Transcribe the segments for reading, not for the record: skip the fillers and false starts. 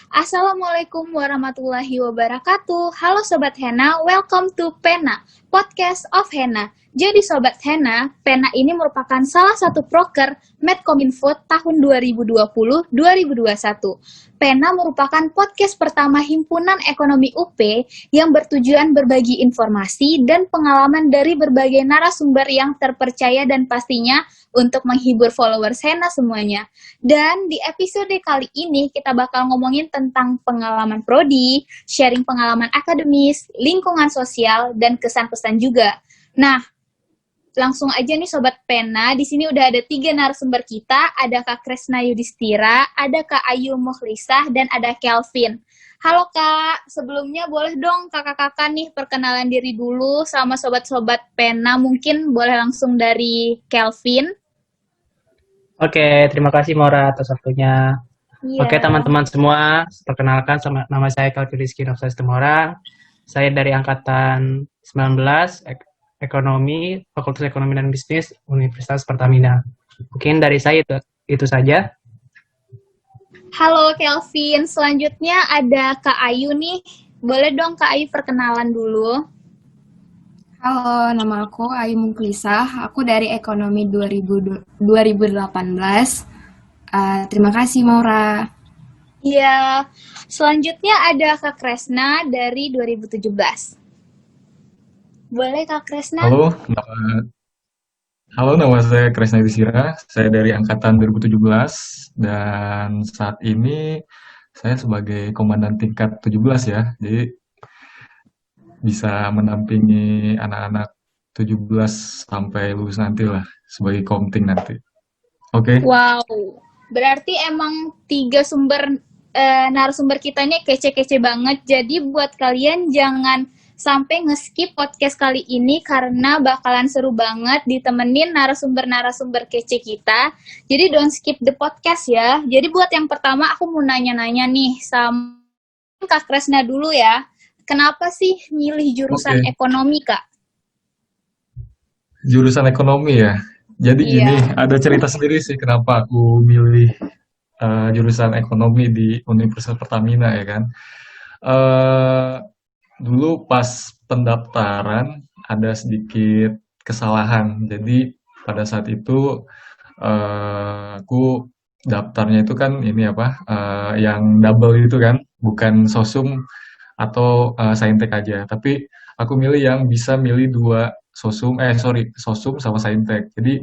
Assalamualaikum warahmatullahi wabarakatuh. Halo Sobat Hena, welcome to Pena, podcast of Hena. Jadi Sobat Hena, Pena ini merupakan salah satu proker Medcominfo tahun 2020-2021. Pena merupakan podcast pertama Himpunan Ekonomi UP yang bertujuan berbagi informasi dan pengalaman dari berbagai narasumber yang terpercaya dan pastinya untuk menghibur followers Hena semuanya. Dan di episode kali ini kita bakal ngomongin tentang pengalaman prodi, sharing pengalaman akademis, lingkungan sosial, dan kesan-pesan juga. Nah, langsung aja nih Sobat Pena, di sini udah ada 3 narasumber kita, ada Kak Kresna Yudhistira, ada Kak Ayu Mukhlisah, dan ada Kelvin. Halo Kak, sebelumnya boleh dong kakak-kakak nih perkenalan diri dulu sama Sobat-Sobat Pena, mungkin boleh langsung dari Kelvin. Oke, terima kasih Maura atas waktunya. Iya. Oke teman-teman semua, perkenalkan nama saya Kelvin Rizky Nofsas Temora. Saya dari angkatan 19, Ekonomi, Fakultas Ekonomi dan Bisnis, Universitas Pertamina. Mungkin dari saya itu saja. Halo Kelvin, selanjutnya ada Kak Ayu nih. Boleh dong Kak Ayu perkenalan dulu. Halo, nama aku Ayu Mukhlisah. Aku dari Ekonomi 2018. Terima kasih Maura. Iya, selanjutnya ada Kak Kresna dari 2017. Boleh Kak Kresna? Halo, nama saya Kresna Yudhistira. Saya dari angkatan 2017 dan saat ini saya sebagai komandan tingkat 17 ya. Jadi bisa mendampingi anak-anak 17 sampai lulus nanti lah sebagai komting nanti. Oke. Wow, berarti emang 3 sumber narasumber kita ini kece-kece banget. Jadi buat kalian jangan sampai nge-skip podcast kali ini karena bakalan seru banget ditemenin narasumber-narasumber kece kita. Jadi don't skip the podcast ya. Jadi buat yang pertama aku mau nanya-nanya nih sama Kak Kresna dulu ya. Kenapa sih milih jurusan ekonomi, Kak? Jurusan ekonomi ya. Jadi gini, ada cerita sendiri sih kenapa aku milih jurusan ekonomi di Universitas Pertamina ya kan. Dulu pas pendaftaran ada sedikit kesalahan. Jadi pada saat itu aku daftarnya itu kan ini yang double itu kan, bukan sosum atau saintek aja. Tapi aku milih yang bisa milih 2 sosum sama saintek. Jadi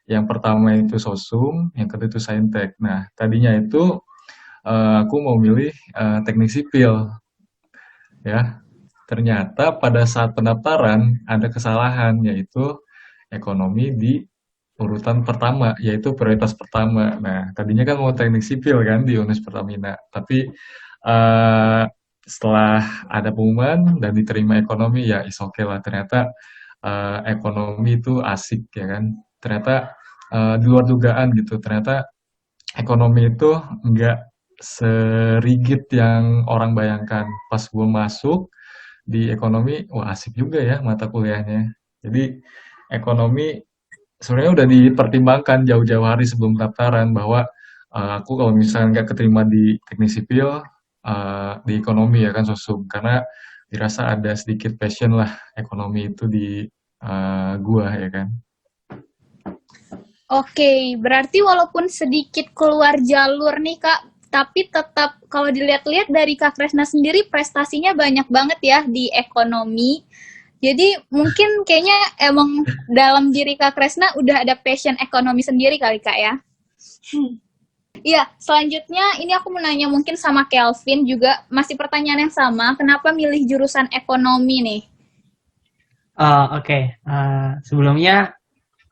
yang pertama itu sosum, yang kedua itu saintek. Nah, tadinya itu aku mau milih teknik sipil. Ya, ternyata pada saat pendaftaran ada kesalahan, yaitu ekonomi di urutan pertama, yaitu prioritas pertama. Nah, tadinya kan mau teknik sipil kan di Universitas Pertamina, tapi setelah ada pengumuman dan diterima ekonomi, ya is okay lah. Ternyata ekonomi itu asik ya kan. Ternyata di luar dugaan gitu. Ternyata ekonomi itu enggak serigid yang orang bayangkan. Pas gue masuk di ekonomi, wah asik juga ya mata kuliahnya. Jadi ekonomi sebenarnya udah dipertimbangkan jauh-jauh hari sebelum pendaftaran bahwa aku kalau misalnya nggak keterima di teknik sipil, di ekonomi ya kan sosum, karena dirasa ada sedikit passion lah ekonomi itu di gua ya kan. Oke, berarti walaupun sedikit keluar jalur nih Kak, tapi tetap kalau dilihat-lihat dari Kak Kresna sendiri prestasinya banyak banget ya di ekonomi. Jadi mungkin kayaknya emang dalam diri Kak Kresna udah ada passion ekonomi sendiri kali Kak ya. Iya, selanjutnya ini aku mau nanya mungkin sama Kelvin juga, masih pertanyaan yang sama, kenapa milih jurusan ekonomi nih? Oke. Sebelumnya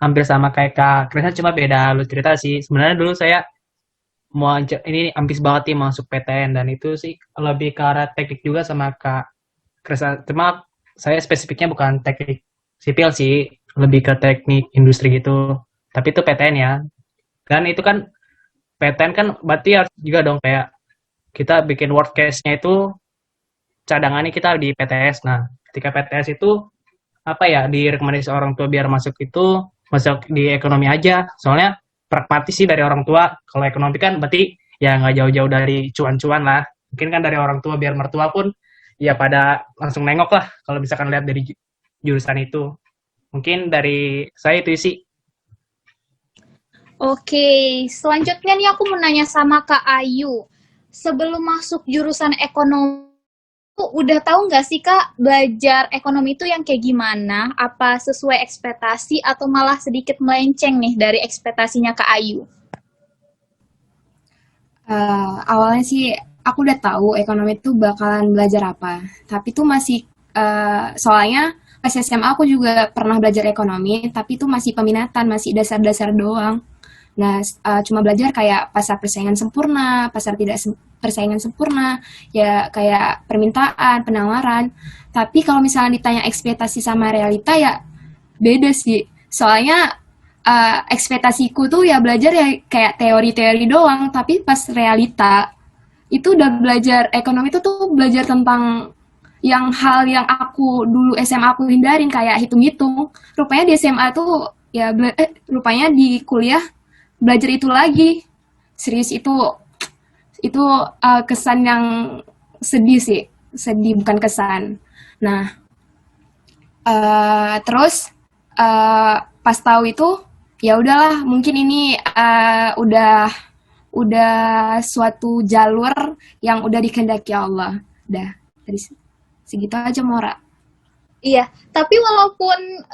hampir sama kayak Kak Kresna, cuma beda alur cerita sih. Sebenarnya dulu saya ini ambis banget nih masuk PTN, dan itu sih lebih ke arah teknik juga sama Kak Kresna. Cuma saya spesifiknya bukan teknik sipil sih, lebih ke teknik industri gitu. Tapi itu PTN ya. Dan itu kan PTN kan berarti harus juga dong kayak kita bikin worst case-nya itu cadangannya kita di PTS. Nah, ketika PTS itu direkomendasi orang tua biar masuk di ekonomi aja. Soalnya pragmatis sih dari orang tua. Kalau ekonomi kan berarti ya nggak jauh-jauh dari cuan-cuan lah. Mungkin kan dari orang tua, biar mertua pun ya pada langsung nengok lah kalau misalkan lihat dari jurusan itu. Mungkin dari saya itu sih. Oke, selanjutnya nih aku mau nanya sama Kak Ayu. Sebelum masuk jurusan ekonomi, udah tahu nggak sih Kak, belajar ekonomi itu yang kayak gimana? Apa sesuai ekspektasi atau malah sedikit melenceng nih dari ekspektasinya Kak Ayu? Awalnya sih aku udah tahu ekonomi itu bakalan belajar apa, tapi itu masih soalnya pas SMA aku juga pernah belajar ekonomi, tapi itu masih peminatan, masih dasar-dasar doang. Nah, cuma belajar kayak pasar persaingan sempurna, pasar tidak persaingan sempurna, ya kayak permintaan, penawaran. Tapi kalau misalnya ditanya ekspektasi sama realita ya beda sih. Soalnya ekspektasiku tuh ya belajar ya kayak teori-teori doang, tapi pas realita itu udah belajar ekonomi itu tuh belajar tentang yang hal yang aku dulu SMA aku hindarin kayak hitung-hitung. Rupanya di SMA tuh ya rupanya di kuliah belajar itu lagi. Serius itu kesan yang sedih sih, sedih bukan kesan. Nah, terus pas tahu itu ya udahlah mungkin ini udah suatu jalur yang udah dikehendaki Allah. Dah dari segitu aja Mora. Iya, tapi walaupun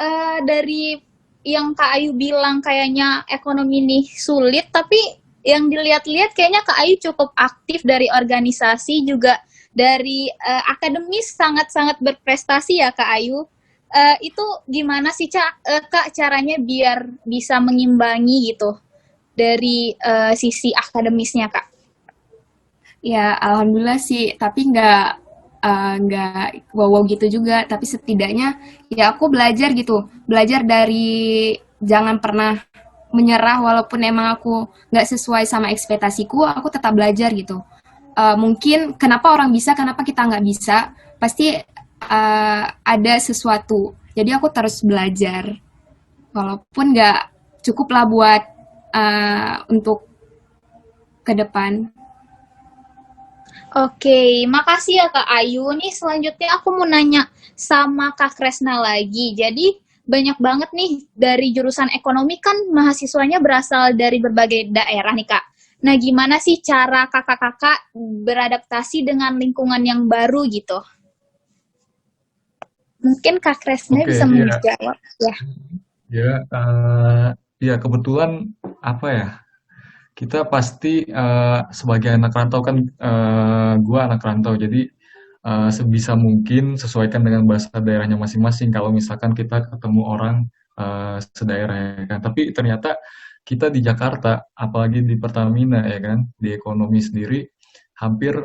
dari yang Kak Ayu bilang kayaknya ekonomi ini sulit, tapi yang dilihat-lihat kayaknya Kak Ayu cukup aktif dari organisasi juga dari akademis sangat-sangat berprestasi ya Kak Ayu. Itu gimana sih Kak caranya biar bisa mengimbangi gitu dari sisi akademisnya Kak? Ya alhamdulillah sih, tapi nggak wow gitu juga. Tapi setidaknya ya aku belajar gitu, belajar dari jangan pernah menyerah walaupun emang aku nggak sesuai sama ekspektasiku, aku tetap belajar gitu. Mungkin kenapa orang bisa, kenapa kita nggak bisa, pasti ada sesuatu. Jadi aku terus belajar, walaupun nggak cukup lah buat untuk ke depan. Oke, makasih ya Kak Ayu. Nih selanjutnya aku mau nanya sama Kak Kresna lagi. Jadi banyak banget nih dari jurusan ekonomi kan mahasiswanya berasal dari berbagai daerah nih Kak. Nah gimana sih cara kakak-kakak beradaptasi dengan lingkungan yang baru gitu? Mungkin Kak Kresna Oke, bisa iya, menjawab ya. ya, ya kebetulan apa ya? Kita pasti sebagai anak rantau kan, gua anak rantau, jadi sebisa mungkin sesuaikan dengan bahasa daerahnya masing-masing. Kalau misalkan kita ketemu orang sedaerah ya kan. Tapi ternyata kita di Jakarta, apalagi di Pertamina ya kan, di ekonomi sendiri hampir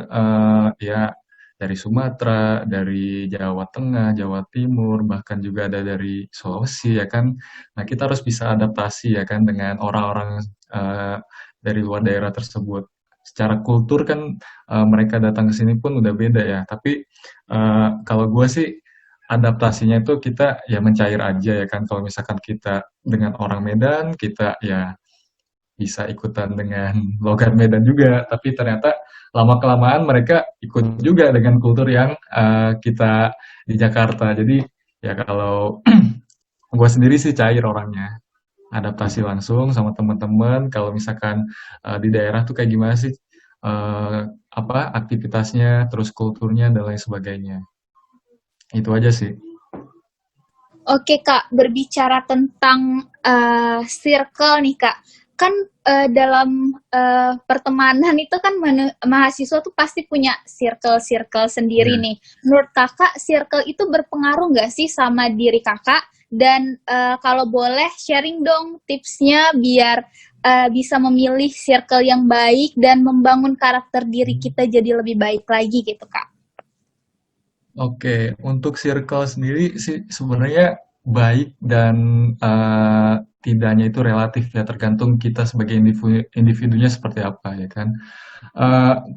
ya dari Sumatera, dari Jawa Tengah, Jawa Timur, bahkan juga ada dari Sulawesi ya kan. Nah, kita harus bisa adaptasi ya kan dengan orang-orang eh, dari luar daerah tersebut. Secara kultur kan mereka datang ke sini pun udah beda ya. Tapi kalau gue sih adaptasinya itu kita ya mencair aja ya kan. Kalau misalkan kita dengan orang Medan, kita ya bisa ikutan dengan logat Medan juga, tapi ternyata lama-kelamaan mereka ikut juga dengan kultur yang kita di Jakarta. Jadi ya kalau gue sendiri sih cair orangnya, adaptasi langsung sama teman-teman. Kalau misalkan di daerah tuh kayak gimana sih apa aktivitasnya, terus kulturnya dan lain sebagainya. Itu aja sih. Oke Kak, berbicara tentang circle nih Kak, kan dalam pertemanan itu kan mahasiswa tuh pasti punya circle-circle sendiri Ya. nih. Menurut Kakak, circle itu berpengaruh nggak sih sama diri Kakak? Dan kalau boleh sharing dong tipsnya biar bisa memilih circle yang baik dan membangun karakter diri kita jadi lebih baik lagi gitu Kak. Oke, untuk circle sendiri sih sebenarnya baik dan tidaknya itu relatif ya, tergantung kita sebagai individunya seperti apa ya kan.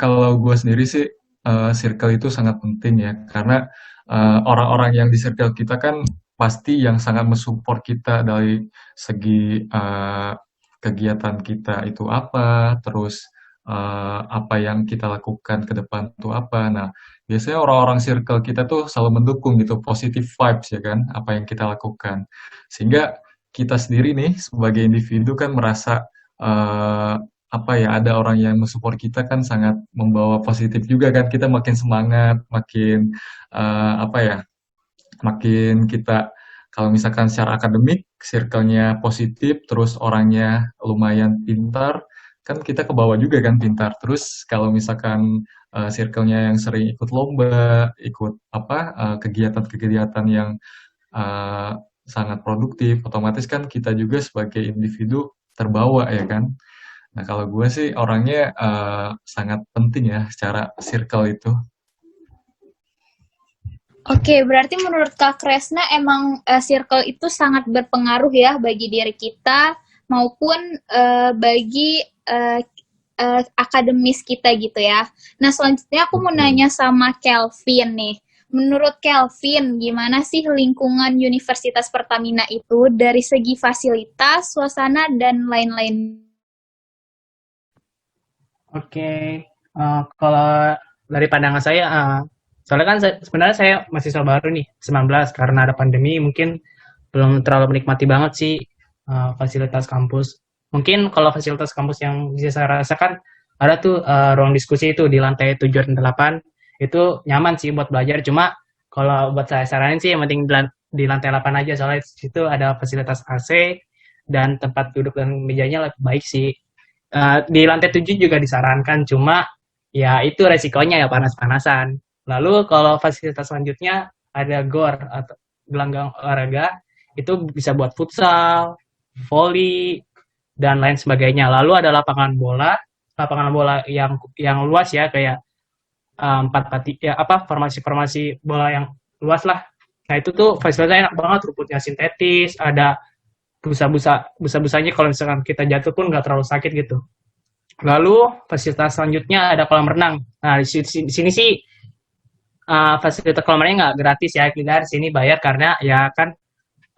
Kalau gue sendiri sih circle itu sangat penting ya, karena orang-orang yang di circle kita kan pasti yang sangat mensupport kita dari segi kegiatan kita itu apa, terus apa yang kita lakukan ke depan tuh apa. Nah, biasanya orang-orang circle kita tuh selalu mendukung gitu, positive vibes ya kan, apa yang kita lakukan. Sehingga kita sendiri nih sebagai individu kan merasa eh, apa ya, ada orang yang mensupport kita kan sangat membawa positif juga kan, kita makin semangat, makin apa ya, makin kita kalau misalkan secara akademik circle-nya positif, terus orangnya lumayan pintar, kan kita ke bawah juga kan pintar. Terus kalau misalkan circle-nya yang sering ikut lomba, ikut apa kegiatan-kegiatan yang eh, sangat produktif, otomatis kan kita juga sebagai individu terbawa ya kan. Nah kalau gue sih orangnya sangat penting ya secara circle itu. Oke, berarti menurut Kak Kresna emang circle itu sangat berpengaruh ya bagi diri kita maupun bagi akademis kita gitu ya. Nah, selanjutnya aku mau Betul. nanya sama Kelvin nih. Menurut Kelvin, gimana sih lingkungan Universitas Pertamina itu dari segi fasilitas, suasana, dan lain-lain? Oke, kalau dari pandangan saya, soalnya kan sebenarnya saya mahasiswa baru nih, 19, karena ada pandemi mungkin belum terlalu menikmati banget sih fasilitas kampus. Mungkin kalau fasilitas kampus yang bisa saya rasakan, ada tuh ruang diskusi itu di lantai 7 dan 8, itu nyaman sih buat belajar, cuma kalau buat saya saranin sih yang penting di lantai 8 aja, soalnya di situ ada fasilitas AC, dan tempat duduk dan mejanya lebih baik sih. Di lantai 7 juga disarankan, cuma ya itu resikonya ya panas-panasan. Lalu kalau fasilitas selanjutnya ada GOR atau gelanggang olahraga, itu bisa buat futsal, volley, dan lain sebagainya. Lalu ada lapangan bola yang luas ya, kayak empat pati ya apa formasi-formasi bola yang luas lah. Nah itu tuh fasilitasnya enak banget, rumputnya sintetis, ada busa-busanya kalau misalkan kita jatuh pun nggak terlalu sakit gitu. Lalu fasilitas selanjutnya ada kolam renang. Nah di sini sih fasilitas kolam renang nggak gratis ya, kita di sini bayar karena ya kan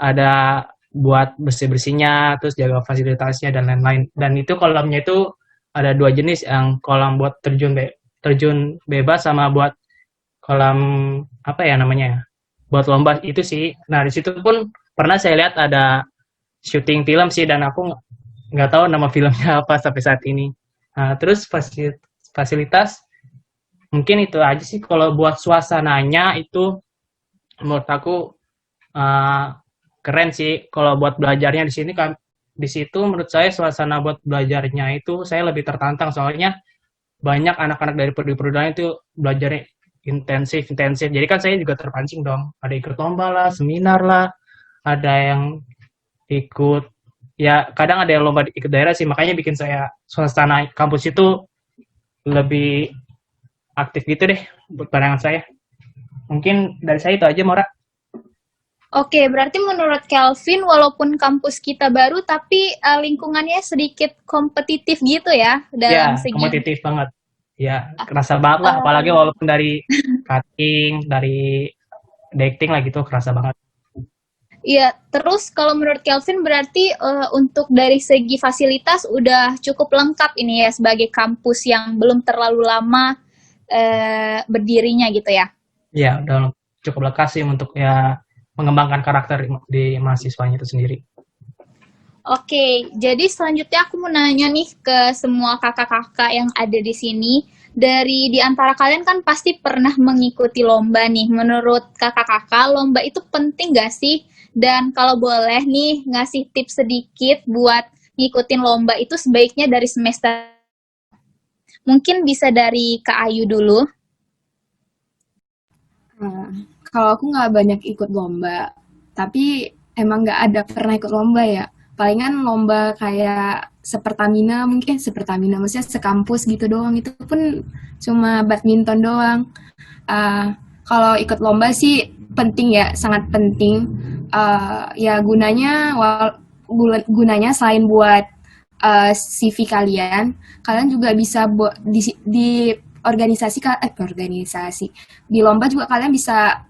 ada buat bersih-bersihnya, terus jaga fasilitasnya dan lain-lain. Dan itu kolamnya itu ada dua jenis, yang kolam buat terjun bebas sama buat kolam apa ya namanya, buat lomba itu sih. Nah di situ pun pernah saya lihat ada syuting film sih, dan aku nggak tahu nama filmnya apa sampai saat ini. Nah, terus fasilitas mungkin itu aja sih. Kalau buat suasananya itu menurut aku uh, keren sih. Kalau buat belajarnya di sini kan, di situ menurut saya suasana buat belajarnya itu saya lebih tertantang, soalnya banyak anak-anak dari perguruan itu belajarnya intensif intensif. Jadi kan saya juga terpancing dong. Ada ikut lomba lah, seminar lah, ada yang ikut ya kadang ada yang lomba ikut daerah sih, makanya bikin saya suasana kampus itu lebih aktif gitu deh buat pandangan saya. Mungkin dari saya itu aja, Mora. Oke, berarti menurut Kelvin, walaupun kampus kita baru, tapi lingkungannya sedikit kompetitif gitu ya, dalam Ya, segi. kompetitif banget. Ya, kerasa banget lah, apalagi walaupun dari cutting, dari dating lah gitu, kerasa banget. Iya, terus kalau menurut Kelvin berarti untuk dari segi fasilitas udah cukup lengkap ini ya sebagai kampus yang belum terlalu lama berdirinya gitu ya. Ya, udah cukup lekas sih untuk ya mengembangkan karakter di mahasiswanya itu sendiri. Oke, jadi selanjutnya aku mau nanya nih ke semua kakak-kakak yang ada di sini. Dari di antara kalian kan pasti pernah mengikuti lomba nih. Menurut kakak-kakak, lomba itu penting gak sih? Dan kalau boleh nih ngasih tips sedikit buat ngikutin lomba itu sebaiknya dari semester. Mungkin bisa dari Kak Ayu dulu. Nah, kalau aku nggak banyak ikut lomba, tapi emang nggak ada pernah ikut lomba ya. Palingan lomba kayak sepertamina, mungkin sepertamina, maksudnya sekampus gitu doang. Itu pun cuma badminton doang. Kalau ikut lomba sih penting ya, sangat penting. Ya gunanya selain buat CV kalian, kalian juga bisa di organisasi di lomba juga kalian bisa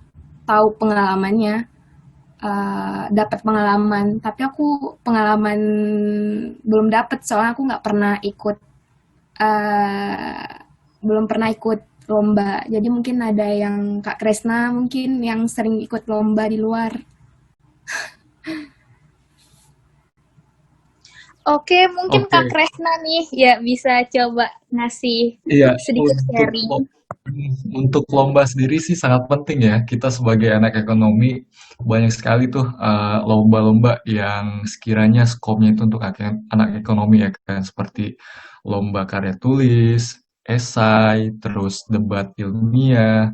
tahu pengalamannya, dapat pengalaman. Tapi aku pengalaman belum dapat soalnya aku nggak pernah ikut eh, belum pernah ikut lomba. Jadi mungkin ada yang Kak Kresna mungkin yang sering ikut lomba di luar. Oke, mungkin Oke, Kak Kresna nih ya bisa coba ngasih iya, sedikit sharing. untuk lomba sendiri sih sangat penting ya. Kita sebagai anak ekonomi banyak sekali tuh lomba-lomba yang sekiranya skopnya itu untuk anak ekonomi ya kan, seperti lomba karya tulis, esai, terus debat ilmiah,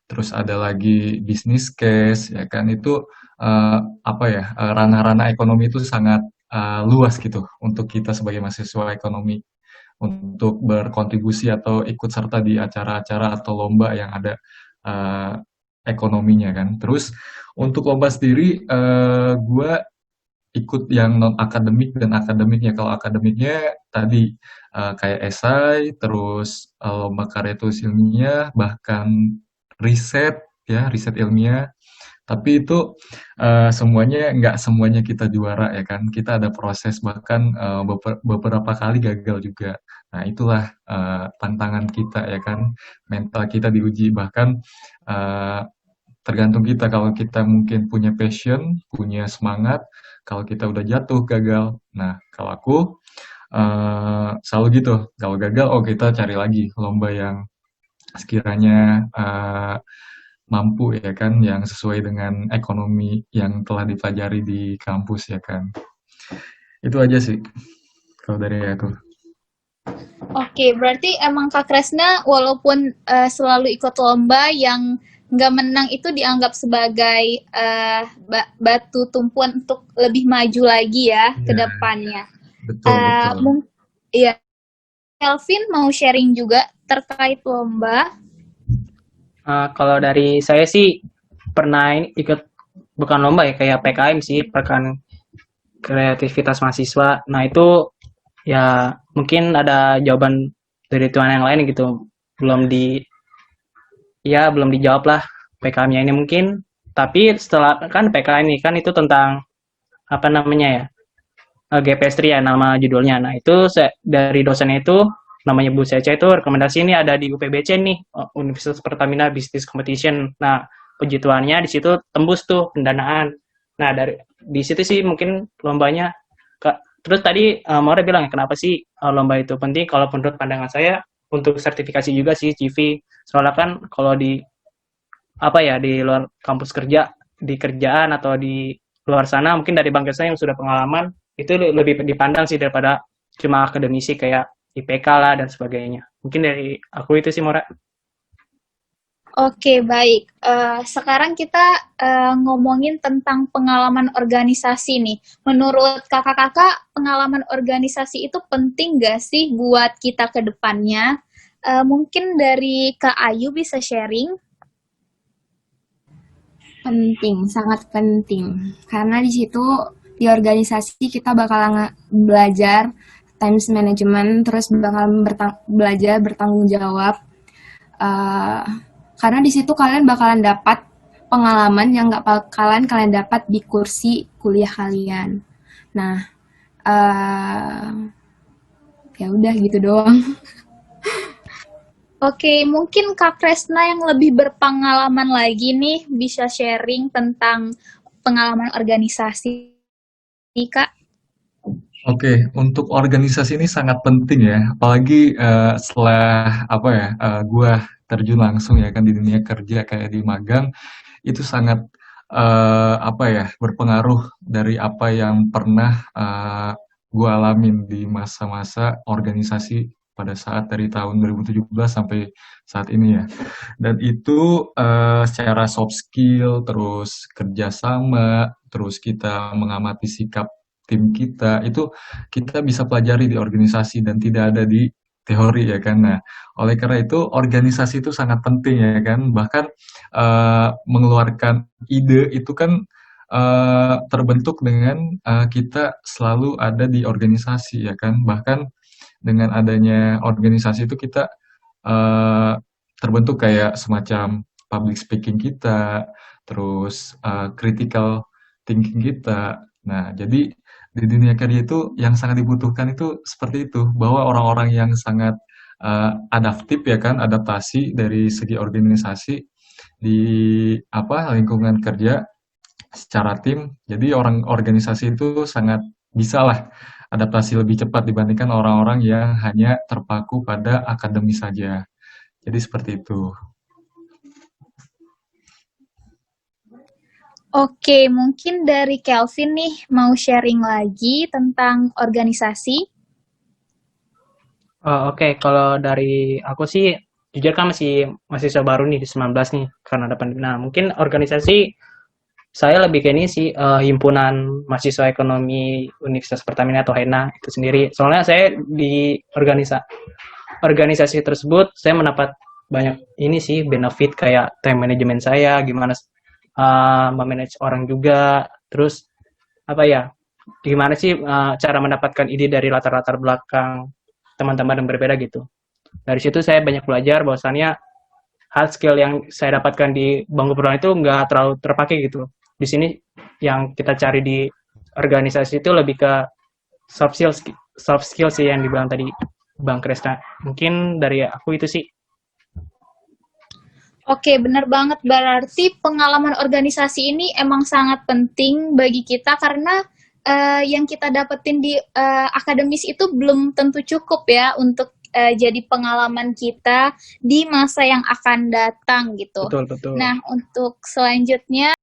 terus ada lagi bisnis case ya kan. Itu apa ya, ranah-ranah ekonomi itu sangat luas gitu untuk kita sebagai mahasiswa ekonomi untuk berkontribusi atau ikut serta di acara-acara atau lomba yang ada eh, ekonominya kan. Terus untuk lomba sendiri, gue ikut yang non akademik dan akademiknya. Kalau akademiknya tadi kayak esai, terus lomba karya tulis ilmiah, bahkan riset ya, riset ilmiah. Tapi itu semuanya nggak semuanya kita juara ya kan. Kita ada proses bahkan beberapa kali gagal juga. Nah, itulah tantangan kita ya kan. Mental kita diuji bahkan eh, tergantung kita kalau kita mungkin punya passion, punya semangat, kalau kita udah jatuh gagal. Nah, kalau aku selalu gitu. Kalau gagal, oh kita cari lagi lomba yang sekiranya mampu ya kan, yang sesuai dengan ekonomi yang telah dipelajari di kampus ya kan. Itu aja sih kalau dari aku. Oke, berarti emang Kak Kresna walaupun selalu ikut lomba yang nggak menang itu dianggap sebagai batu tumpuan untuk lebih maju lagi ya ke Iya, depannya. betul betul. Iya, Kelvin mau sharing juga terkait lomba. Kalau dari saya sih pernah ikut bukan lomba ya kayak PKM sih, pekan kreativitas mahasiswa. Nah itu ya mungkin ada jawaban dari tuan yang lain gitu. Belum di belum dijawab lah PKM-nya ini mungkin. Tapi setelah kan PKM ini kan itu tentang apa namanya ya? GPSTRI ya nama judulnya. Nah, itu dari dosennya itu namanya Bu Cece itu rekomendasi ini ada di UPBC nih, Universitas Pertamina Business Competition. Nah, puji Tuhannya di situ tembus tuh pendanaan. Nah, dari di situ sih mungkin lombanya terus tadi Maura bilang ya kenapa sih lomba itu penting kalau menurut pandangan saya untuk sertifikasi juga sih CV. Soalnya kan kalau di apa ya di luar kampus kerja, di kerjaan atau di luar sana mungkin dari bangsa saya yang sudah pengalaman itu lebih dipandang sih daripada cuma akademisi kayak IPK lah dan sebagainya. Mungkin dari aku itu sih Mora. Oke, baik. Sekarang kita ngomongin tentang pengalaman organisasi nih. Menurut kakak-kakak, pengalaman organisasi itu penting gak sih buat kita ke depannya? Mungkin dari Kak Ayu bisa sharing. Penting, sangat penting. Karena di situ di organisasi kita bakal belajar time management, terus bakal belajar bertanggung jawab. Uh, karena di situ kalian bakalan dapat pengalaman yang nggak bakalan kalian dapat di kursi kuliah kalian. Nah, ya udah gitu doang. Oke, mungkin Kak Kresna yang lebih berpengalaman lagi nih bisa sharing tentang pengalaman organisasi, Kak. Oke, untuk organisasi ini sangat penting ya, apalagi setelah apa ya, gua terjun langsung ya kan di dunia kerja kayak di magang, itu sangat apa ya, berpengaruh dari apa yang pernah gua alamin di masa-masa organisasi pada saat dari tahun 2017 sampai saat ini ya. Dan itu secara soft skill, terus kerjasama, terus kita mengamati sikap tim kita, itu kita bisa pelajari di organisasi dan tidak ada di teori ya kan. Nah, oleh karena itu organisasi itu sangat penting ya kan. Bahkan mengeluarkan ide itu kan terbentuk dengan kita selalu ada di organisasi ya kan. Bahkan dengan adanya organisasi itu kita eh, terbentuk kayak semacam public speaking kita, terus critical thinking kita. Nah, jadi di dunia kerja itu yang sangat dibutuhkan itu seperti itu, bahwa orang-orang yang sangat adaptif ya kan, adaptasi dari segi organisasi di lingkungan kerja secara tim. Jadi orang organisasi itu sangat bisa lah adaptasi lebih cepat dibandingkan orang-orang yang hanya terpaku pada akademis saja. Jadi seperti itu. Oke, mungkin dari Kelvin nih mau sharing lagi tentang organisasi. Oke, kalau dari aku sih jujur kan masih mahasiswa baru nih di 19 nih karena ada pandemi. Nah, mungkin organisasi saya lebih ke ini sih himpunan mahasiswa ekonomi Universitas Pertamina atau HENA itu sendiri. Soalnya saya di organisasi tersebut saya mendapat banyak ini sih benefit kayak time management saya, gimana memanage orang juga, terus apa ya, gimana sih cara mendapatkan ide dari latar-latar belakang teman-teman yang berbeda gitu. Dari situ saya banyak belajar bahwasannya hard skill yang saya dapatkan di bangku perkuliahan itu nggak terlalu terpakai gitu. Di sini yang kita cari di organisasi itu lebih ke soft skill sih yang dibilang tadi Bang Kresna. Mungkin dari aku itu sih. Oke, benar banget. Berarti pengalaman organisasi ini emang sangat penting bagi kita karena yang kita dapetin di akademis itu belum tentu cukup ya untuk jadi pengalaman kita di masa yang akan datang gitu. Betul. Nah, untuk selanjutnya